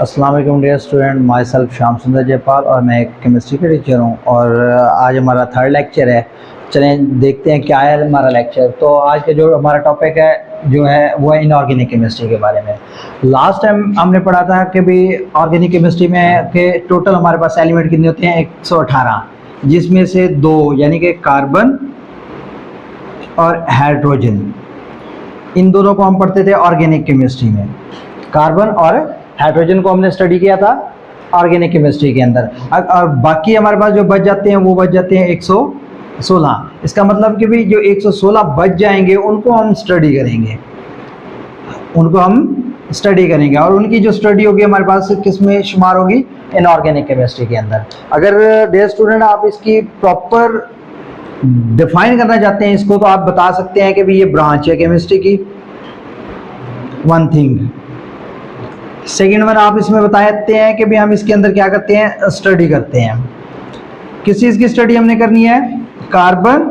अस्सलाम वालेकुम dear student, myself Shyam Sundar Jaipal और मैं एक केमिस्ट्री के टीचर हूँ। और आज हमारा थर्ड लेक्चर है। चलें देखते हैं क्या है हमारा लेक्चर। तो आज का जो हमारा टॉपिक है जो है वो है इनऑर्गेनिक केमिस्ट्री के बारे में। लास्ट टाइम हमने पढ़ा था कि भी ऑर्गेनिक केमिस्ट्री में के टोटल हमारे पास एलिमेंट कितने होते हैं 118, जिसमें से 2 यानी कि कार्बन और हाइड्रोजन, इन दोनों को हम पढ़ते थे ऑर्गेनिक केमिस्ट्री में। कार्बन और हाइड्रोजन को हमने स्टडी किया था ऑर्गेनिक केमिस्ट्री के अंदर। और बाकी हमारे पास जो बच जाते हैं वो बच जाते हैं 116। इसका मतलब कि भी जो 116 बच जाएंगे उनको हम स्टडी करेंगे, और उनकी जो स्टडी होगी हमारे पास किस में शुमार होगी, इनऑर्गेनिक केमिस्ट्री के अंदर। अगर डियर स्टूडेंट आप इसकी प्रॉपर डिफाइन करना चाहते हैं इसको, तो आप बता सकते हैं कि भी ये ब्रांच है केमिस्ट्री की, वन थिंग। सेकेंड वन आप इसमें बता सकते हैं कि भी हम इसके अंदर क्या करते हैं, स्टडी करते हैं। किस चीज़ की स्टडी हमने करनी है, कार्बन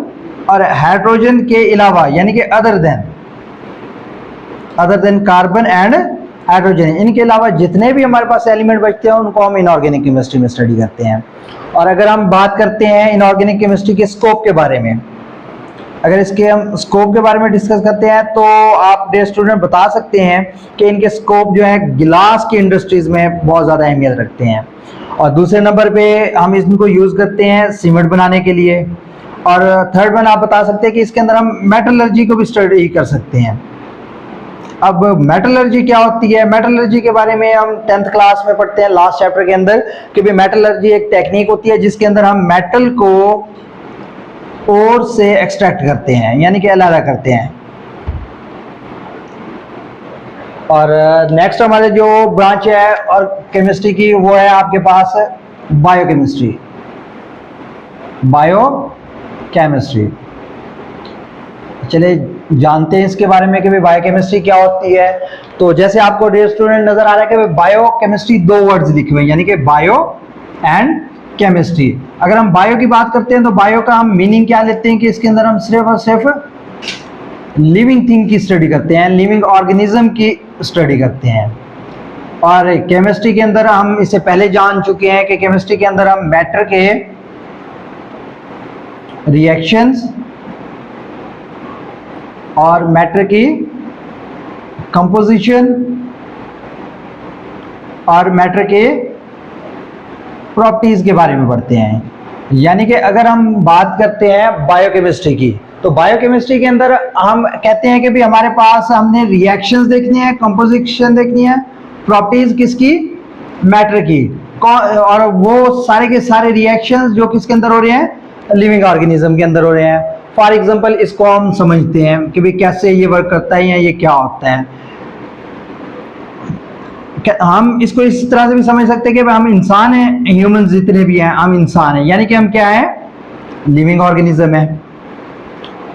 और हाइड्रोजन के अलावा, यानी कि other than carbon and hydrogen, इनके अलावा जितने भी हमारे पास एलिमेंट बचते हैं उनको हम इनऑर्गेनिक केमिस्ट्री में स्टडी करते हैं। और अगर हम बात करते हैं इनऑर्गेनिक केमिस्ट्री के स्कोप के बारे में, अगर इसके हम स्कोप के बारे में डिस्कस करते हैं तो आप डियर स्टूडेंट बता सकते हैं कि इनके स्कोप जो है गिलास की इंडस्ट्रीज में बहुत ज़्यादा अहमियत रखते हैं। और दूसरे नंबर पे हम इनको यूज़ करते हैं सीमेंट बनाने के लिए। और थर्ड वन आप बता सकते हैं कि इसके अंदर हम मेटलर्जी को भी स्टडी कर सकते हैं। अब मेटलर्जी क्या होती है, मेटलर्जी के बारे में हम 10th क्लास में पढ़ते हैं लास्ट चैप्टर के अंदर कि भी मेटलर्जी एक टेक्निक होती है जिसके अंदर हम मेटल को ओर से एक्सट्रैक्ट करते हैं, यानी कि अलग करते हैं। और नेक्स्ट हमारे जो ब्रांच है और केमिस्ट्री की वो है आपके पास बायोकेमिस्ट्री। चलिए जानते हैं इसके बारे में कि भाई बायोकेमिस्ट्री क्या होती है। तो जैसे आपको डियर स्टूडेंट नजर आ रहा है कि बायोकेमिस्ट्री 2 वर्ड्स लिखे हुए हैं, यानी कि बायो एंड केमिस्ट्री। अगर हम बायो की बात करते हैं तो बायो का हम मीनिंग क्या लेते हैं कि इसके अंदर हम सिर्फ और सिर्फ लिविंग थिंग की स्टडी करते हैं, लिविंग ऑर्गेनिज्म की स्टडी करते हैं। और केमिस्ट्री के अंदर हम इससे पहले जान चुके हैं कि केमिस्ट्री के अंदर हम मैटर के रिएक्शंस और मैटर की कंपोजिशन और मैटर के प्रॉपर्टीज के बारे में पढ़ते हैं। यानी कि अगर हम बात करते हैं बायोकेमिस्ट्री की, तो बायोकेमिस्ट्री के अंदर हम कहते हैं कि भी हमारे पास हमने रिएक्शंस देखनी है, कंपोजिशन देखनी है, प्रॉपर्टीज किसकी, मैटर की, और वो सारे के सारे रिएक्शंस जो किसके अंदर हो रहे हैं, लिविंग ऑर्गेनिज्म के अंदर हो रहे हैं। फॉर एग्जांपल इसको हम समझते हैं कि भी कैसे ये वर्क करता है या ये क्या होता है। हम इसको इस तरह से भी समझ सकते हैं कि हम इंसान हैं, ह्यूमन जितने भी हैं हम इंसान हैं, यानी कि हम क्या है, लिविंग ऑर्गेनिज्म है।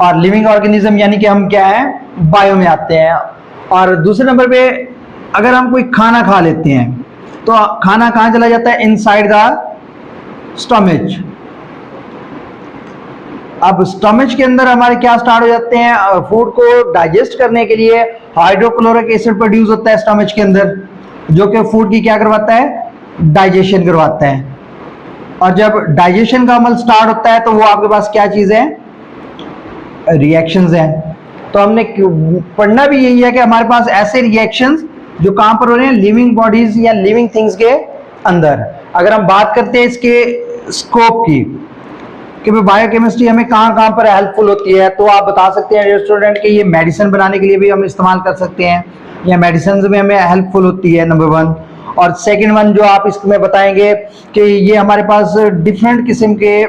और लिविंग ऑर्गेनिज्म यानी कि हम क्या है, बायो में आते हैं। और दूसरे नंबर पे अगर हम कोई खाना खा लेते हैं तो खाना कहाँ चला जाता है, इनसाइड द स्टमच। अब स्टमच के अंदर हमारे क्या स्टार्ट हो जाते हैं, फूड को डाइजेस्ट करने के लिए हाइड्रोक्लोरिक एसिड प्रोड्यूस होता है स्टमच के अंदर, जो कि फूड की क्या करवाता है, डाइजेशन करवाता है। और जब डाइजेशन का अमल स्टार्ट होता है तो वो आपके पास क्या चीज है, रिएक्शंस हैं। तो हमने पढ़ना भी यही है कि हमारे पास ऐसे रिएक्शंस जो कहां पर हो रहे हैं, लिविंग बॉडीज या लिविंग थिंग्स के अंदर। अगर हम बात करते हैं इसके स्कोप की कि बायोकेमिस्ट्री हमें कहां पर हेल्पफुल होती है, तो आप बता सकते हैं स्टूडेंट कि ये मेडिसिन बनाने के लिए भी हम इस्तेमाल कर सकते हैं, या मेडिसिन में हमें हेल्पफुल होती है, नंबर 1। और सेकंड वन जो आप इसमें बताएंगे कि ये हमारे पास डिफरेंट किस्म के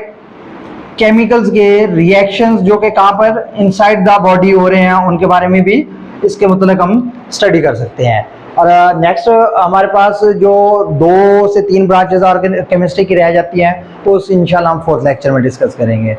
केमिकल्स के रिएक्शंस जो कि कहाँ पर इनसाइड द बॉडी हो रहे हैं, उनके बारे में भी इसके मतलब हम स्टडी कर सकते हैं। और नेक्स्ट हमारे पास जो 2 से 3 ब्रांचेस और केमिस्ट्री की रह जाती हैं तो इंशाल्लाह हम 4th लेक्चर में डिस्कस करेंगे।